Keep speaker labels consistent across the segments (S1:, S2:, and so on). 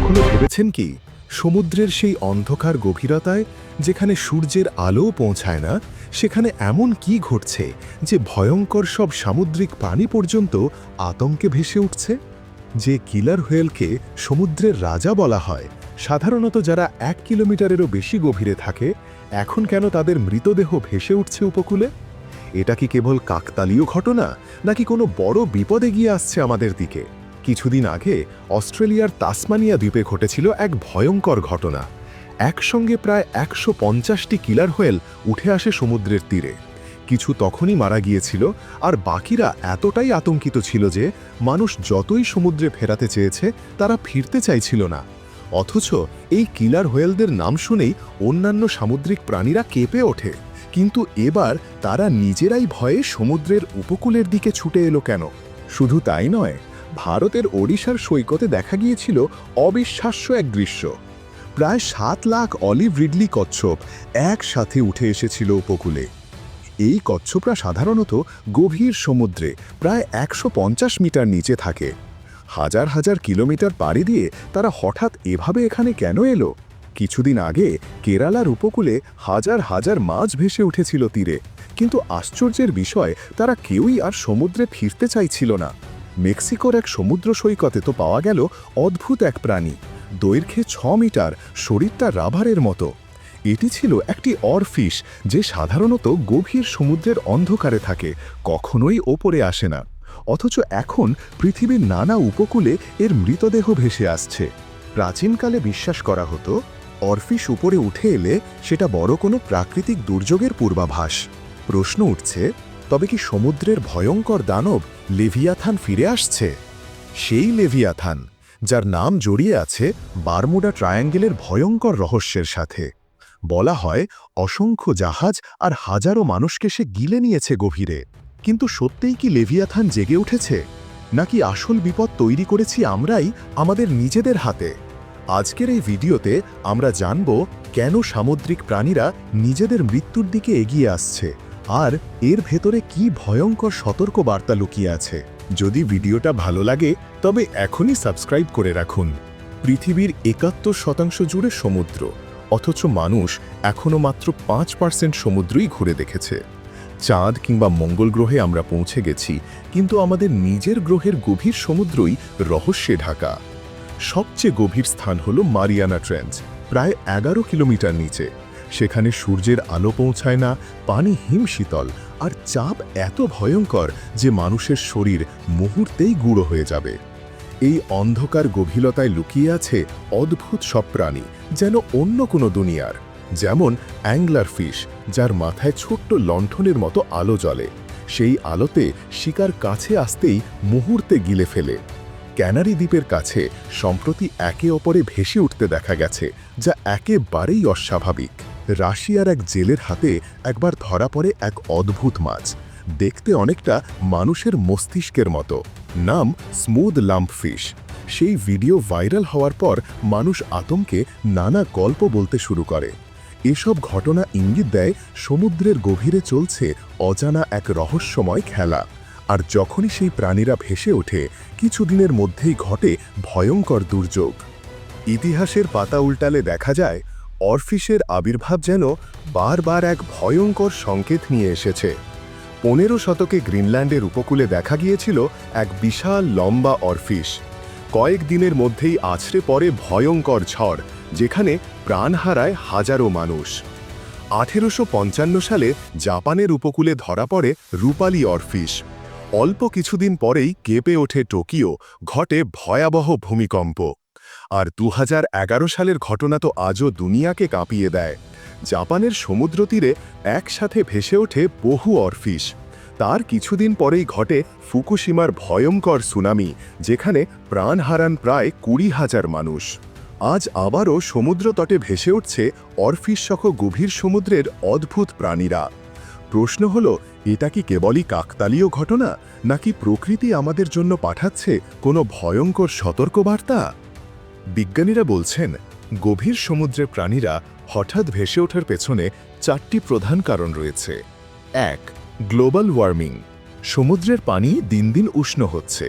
S1: কখনো ভেবেছেন কি সমুদ্রের সেই অন্ধকার গভীরতায় যেখানে সূর্যের আলোও পৌঁছায় না, সেখানে এমন কি ঘটছে যে ভয়ঙ্কর সব সামুদ্রিক প্রাণী পর্যন্ত আতঙ্কে ভেসে উঠছে? যে কিলার হোয়েলকে সমুদ্রের রাজা বলা হয়, সাধারণত যারা 1 কিলোমিটারেরও বেশি গভীরে থাকে, এখন কেন তাদের মৃতদেহ ভেসে উঠছে উপকূলে? এটা কি কেবল কাকতালীয় ঘটনা, নাকি কোনো বড় বিপদ এগিয়ে আসছে আমাদের দিকে? কিছুদিন আগে অস্ট্রেলিয়ার তাসমানিয়া দ্বীপে ঘটেছিল এক ভয়ঙ্কর ঘটনা। একসঙ্গে প্রায় 150টি কিলার হোয়েল উঠে আসে সমুদ্রের তীরে। কিছু তখনই মারা গিয়েছিল, আর বাকিরা এতটাই আতঙ্কিত ছিল যে মানুষ যতই সমুদ্রে ফেরাতে চেয়েছে তারা ফিরতে চাইছিল না। অথচ এই কিলার হোয়েলদের নাম শুনেই অন্যান্য সামুদ্রিক প্রাণীরা কেঁপে ওঠে। কিন্তু এবার তারা নিজেরাই ভয়ে সমুদ্রের উপকূলের দিকে ছুটে এলো কেন? শুধু তাই নয়, ভারতের ওড়িশার সৈকতে দেখা গিয়েছিল অবিশ্বাস্য এক দৃশ্য। প্রায় 7 লাখ অলিভ রিডলি কচ্ছপ একসাথে উঠে এসেছিল উপকূলে। এই কচ্ছপরা সাধারণত গভীর সমুদ্রে প্রায় 150 মিটার নিচে থাকে। হাজার হাজার কিলোমিটার পাড়ি দিয়ে তারা হঠাৎ এভাবে এখানে কেন এলো? কিছুদিন আগে কেরালার উপকূলে হাজার হাজার মাছ ভেসে উঠেছিল তীরে, কিন্তু আশ্চর্যের বিষয়, তারা কেউই আর সমুদ্রে ফিরতে চাইছিল না। মেক্সিকোর এক সমুদ্র সৈকতে তো পাওয়া গেল অদ্ভুত এক প্রাণী, দৈর্ঘ্যে 6 মিটার, শরীরটা রাবারের মতো। এটি ছিল একটি অরফিশ, যে সাধারণত গভীর সমুদ্রের অন্ধকারে থাকে, কখনোই ওপরে আসে না। অথচ এখন পৃথিবীর নানা উপকূলে এর মৃতদেহ ভেসে আসছে। প্রাচীনকালে বিশ্বাস করা হতো অরফিশ উপরে উঠে এলে সেটা বড় কোনো প্রাকৃতিক দুর্যোগের পূর্বাভাস। প্রশ্ন উঠছে, তবে কি সমুদ্রের ভয়ঙ্কর দানব লেভিয়াথান ফিরে আসছে? সেই লেভিয়াথান যার নাম জড়িয়ে আছে বারমুডা ট্রায়াঙ্গেলের ভয়ঙ্কর রহস্যের সাথে। বলা হয় অসংখ্য জাহাজ আর হাজারো মানুষকে সে গিলে নিয়েছে গভীরে। কিন্তু সত্যিই কি লেভিয়াথান জেগে উঠেছে, নাকি আসল বিপদ তৈরি করেছি আমরাই আমাদের নিজেদের হাতে? আজকের এই ভিডিওতে আমরা জানব কেন সামুদ্রিক প্রাণীরা নিজেদের মৃত্যুর দিকে এগিয়ে আসছে, আর এর ভেতরে কি ভয়ঙ্কর সতর্ক বার্তা লুকিয়ে আছে। যদি ভিডিওটা ভালো লাগে তবে এখনই সাবস্ক্রাইব করে রাখুন। পৃথিবীর 71% জুড়ে সমুদ্র, অথচ মানুষ এখনও মাত্র 5% সমুদ্রই ঘুরে দেখেছে। চাঁদ কিংবা মঙ্গল গ্রহে আমরা পৌঁছে গেছি, কিন্তু আমাদের নিজের গ্রহের গভীর সমুদ্রই রহস্যে ঢাকা। সবচেয়ে গভীর স্থান হল মারিয়ানা ট্রেঞ্চ, প্রায় 11 কিলোমিটার নিচে। সেখানে সূর্যের আলো পৌঁছায় না, পানি হিমশীতল, আর চাপ এত ভয়ঙ্কর যে মানুষের শরীর মুহূর্তেই গুঁড়ো হয়ে যাবে। এই অন্ধকার গভীরতায় লুকিয়ে আছে অদ্ভুত সব প্রাণী, যেন অন্য কোনো দুনিয়ার। যেমন অ্যাংলার ফিশ, যার মাথায় ছোট্ট লণ্ঠনের মতো আলো জ্বলে। সেই আলোতে শিকার কাছে আসতেই মুহূর্তে গিলে ফেলে। ক্যানারি দ্বীপের কাছে সম্প্রতি একে অপরে ভেসে উঠতে দেখা গেছে, যা একেবারেই অস্বাভাবিক। রাশিয়ার এক জেলের হাতে একবার ধরা পড়ে এক অদ্ভুত মাছ, দেখতে অনেকটা মানুষের মস্তিষ্কের মতো। নাম স্মুথ লাম্পফিশ। সেই ভিডিও ভাইরাল হওয়ার পর মানুষ আতঙ্কে নানা গল্প বলতে শুরু করে। এসব ঘটনা ইঙ্গিত দেয় সমুদ্রের গভীরে চলছে অজানা এক রহস্যময় খেলা। আর যখনই সেই প্রাণীরা ভেসে ওঠে, কিছুদিনের মধ্যেই ঘটে ভয়ঙ্কর দুর্যোগ। ইতিহাসের পাতা উল্টালে দেখা যায় অরফিশের আবির্ভাব যেন বারবার এক ভয়ঙ্কর সংকেত নিয়ে এসেছে। 15 শতকে গ্রিনল্যান্ডের উপকূলে দেখা গিয়েছিল এক বিশাল লম্বা অরফিশ। কয়েক দিনের মধ্যেই আছড়ে পড়ে ভয়ঙ্কর ঝড়, যেখানে প্রাণ হারায় হাজারো মানুষ। 1855 সালে জাপানের উপকূলে ধরা পড়ে রূপালী অরফিশ। অল্প কিছুদিন পরেই কেঁপে ওঠে টোকিও, ঘটে ভয়াবহ ভূমিকম্প। আর 2011 সালের ঘটনা তো আজও দুনিয়াকে কাঁপিয়ে দেয়। জাপানের সমুদ্র তীরে একসাথে ভেসে ওঠে বহু অরফিশ। তার কিছুদিন পরেই ঘটে ফুকুশিমার ভয়ঙ্কর সুনামি, যেখানে প্রাণ হারান প্রায় 20,000 মানুষ। আজ আবারও সমুদ্র তটে ভেসে উঠছে অরফিশ সহ গভীর সমুদ্রের অদ্ভুত প্রাণীরা। প্রশ্ন হলো, এটা কি কেবলই কাকতালীয় ঘটনা, নাকি প্রকৃতি আমাদের জন্য পাঠাচ্ছে কোনো ভয়ঙ্কর সতর্কবার্তা? বিজ্ঞানীরা বলছেন, গভীর সমুদ্রের প্রাণীরা হঠাৎ ভেসে ওঠার পেছনে 4টি প্রধান কারণ রয়েছে। 1. Global warming. সমুদ্রের পানি দিন দিন উষ্ণ হচ্ছে।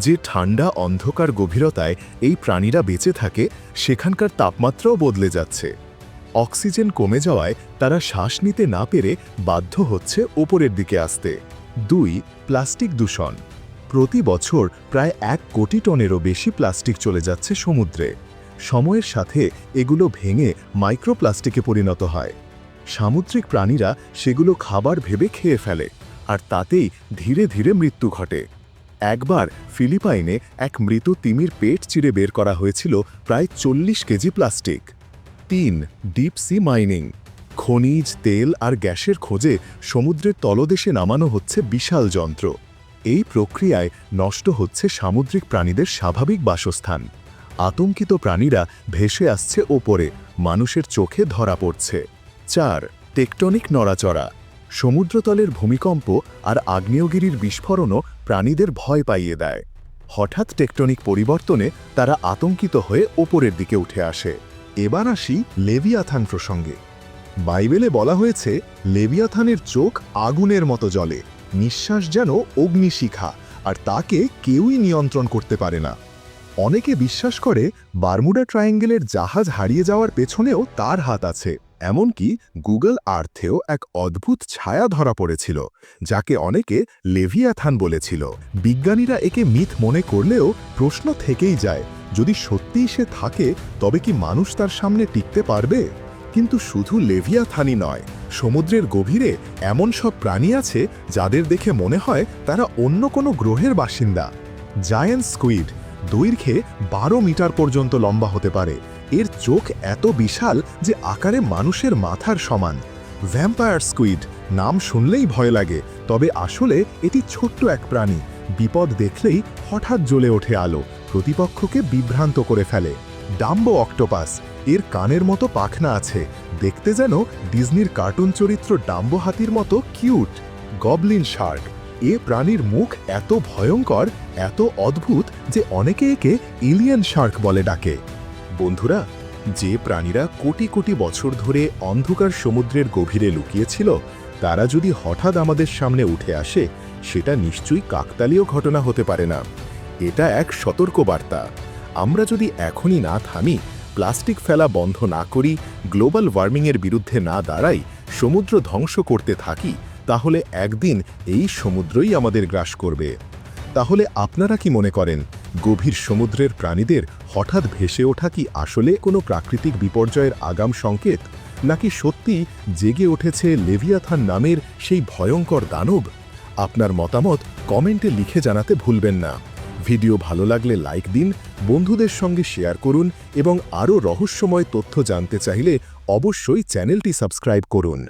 S1: যে ঠান্ডা অন্ধকার গভীরতায় এই প্রাণীরা বেঁচে থাকে সেখানকার তাপমাত্রাও বদলে যাচ্ছে। অক্সিজেন কমে যাওয়ায় তারা শ্বাস নিতে না পেরে বাধ্য হচ্ছে ওপরের দিকে আসতে। 2. প্লাস্টিক দূষণ। প্রতি বছর প্রায় 1 কোটি টনেরও বেশি প্লাস্টিক চলে যাচ্ছে সমুদ্রে। সময়ের সাথে এগুলো ভেঙে মাইক্রোপ্লাস্টিকে পরিণত হয়। সামুদ্রিক প্রাণীরা সেগুলো খাবার ভেবে খেয়ে ফেলে, আর তাতেই ধীরে ধীরে মৃত্যু ঘটে। একবার ফিলিপাইনে এক মৃত তিমির পেট চিরে বের করা হয়েছিল প্রায় 40 KG plastic. 3. Deep sea mining. খনিজ, তেল আর গ্যাসের খোঁজে সমুদ্রের তলদেশে নামানো হচ্ছে বিশাল যন্ত্র। এই প্রক্রিয়ায় নষ্ট হচ্ছে সামুদ্রিক প্রাণীদের স্বাভাবিক বাসস্থান। আতঙ্কিত প্রাণীরা ভেসে আসছে ওপরে, মানুষের চোখে ধরা পড়ছে। 4. টেকটনিক নড়াচড়া। সমুদ্রতলের ভূমিকম্প আর আগ্নেয়গিরির বিস্ফোরণও প্রাণীদের ভয় পাইয়ে দেয়। হঠাৎ টেকটনিক পরিবর্তনে তারা আতঙ্কিত হয়ে ওপরের দিকে উঠে আসে। এবার আসি লেভিয়াথান প্রসঙ্গে। বাইবেলে বলা হয়েছে, লেভিয়াথানের চোখ আগুনের মতো জ্বলে, নিঃশ্বাস যেন অগ্নিশিখা, আর তাকে কেউই নিয়ন্ত্রণ করতে পারে না। অনেকে বিশ্বাস করে বারমুডা ট্রায়াঙ্গেলের জাহাজ হারিয়ে যাওয়ার পেছনেও তার হাত আছে। এমনকি গুগল আর্থেও এক অদ্ভুত ছায়া ধরা পড়েছিল, যাকে অনেকে লেভিয়াথান বলেছিল। বিজ্ঞানীরা একে মিথ মনে করলেও প্রশ্ন থেকেই যায়, যদি সত্যিই সে থাকে তবে কি মানুষ তার সামনে টিকতে পারবে? কিন্তু শুধু লেভিয়াথানই নয়, সমুদ্রের গভীরে এমন সব প্রাণী আছে যাদের দেখে মনে হয় তারা অন্য কোনো গ্রহের বাসিন্দা। জায়ান্ট স্কুইড দৈর্ঘ্যে 12 মিটার পর্যন্ত লম্বা হতে পারে। এর চোখ এত বিশাল যে আকারে মানুষের মাথার সমান। ভ্যাম্পায়ার স্কুইড নাম শুনলেই ভয় লাগে, তবে আসলে এটি ছোট্ট এক প্রাণী। বিপদ দেখলেই হঠাৎ জ্বলে ওঠে আলো, প্রতিপক্ষকে বিভ্রান্ত করে ফেলে। ডাম্বো অক্টোপাস, এর কানের মতো পাখনা আছে, দেখতে যেন ডিজনির কার্টুন চরিত্র ডাম্বো হাতির মতো কিউট। গবলিন শার্ক, এ প্রাণীর মুখ এত ভয়ঙ্কর, এত অদ্ভুত যে অনেকে একে এলিয়েন শার্ক বলে ডাকে। বন্ধুরা, যে প্রাণীরা কোটি কোটি বছর ধরে অন্ধকার সমুদ্রের গভীরে লুকিয়েছিল, তারা যদি হঠাৎ আমাদের সামনে উঠে আসে, সেটা নিশ্চয়ই কাকতালীয় ঘটনা হতে পারে না। এটা এক সতর্কবার্তা। আমরা যদি এখনই না থামি, প্লাস্টিক ফেলা বন্ধ না করি, গ্লোবাল ওয়ার্মিংয়ের বিরুদ্ধে না দাঁড়াই, সমুদ্র ধ্বংস করতে থাকি, তাহলে একদিন এই সমুদ্রই আমাদের গ্রাস করবে। তাহলে আপনারা কি মনে করেন, গভীর সমুদ্রের প্রাণীদের হঠাৎ ভেসে ওঠা কি আসলে কোনো প্রাকৃতিক বিপর্যয়ের আগাম সংকেত, নাকি সত্যি জেগে উঠেছে লেভিয়াথান নামের সেই ভয়ঙ্কর দানব? আপনার মতামত কমেন্টে লিখে জানাতে ভুলবেন না। ভিডিও ভালো লাগলে লাইক দিন, বন্ধুদের সঙ্গে শেয়ার করুন এবং আরও রহস্যময় তথ্য জানতে চাইলে অবশ্যই চ্যানেলটি সাবস্ক্রাইব করুন।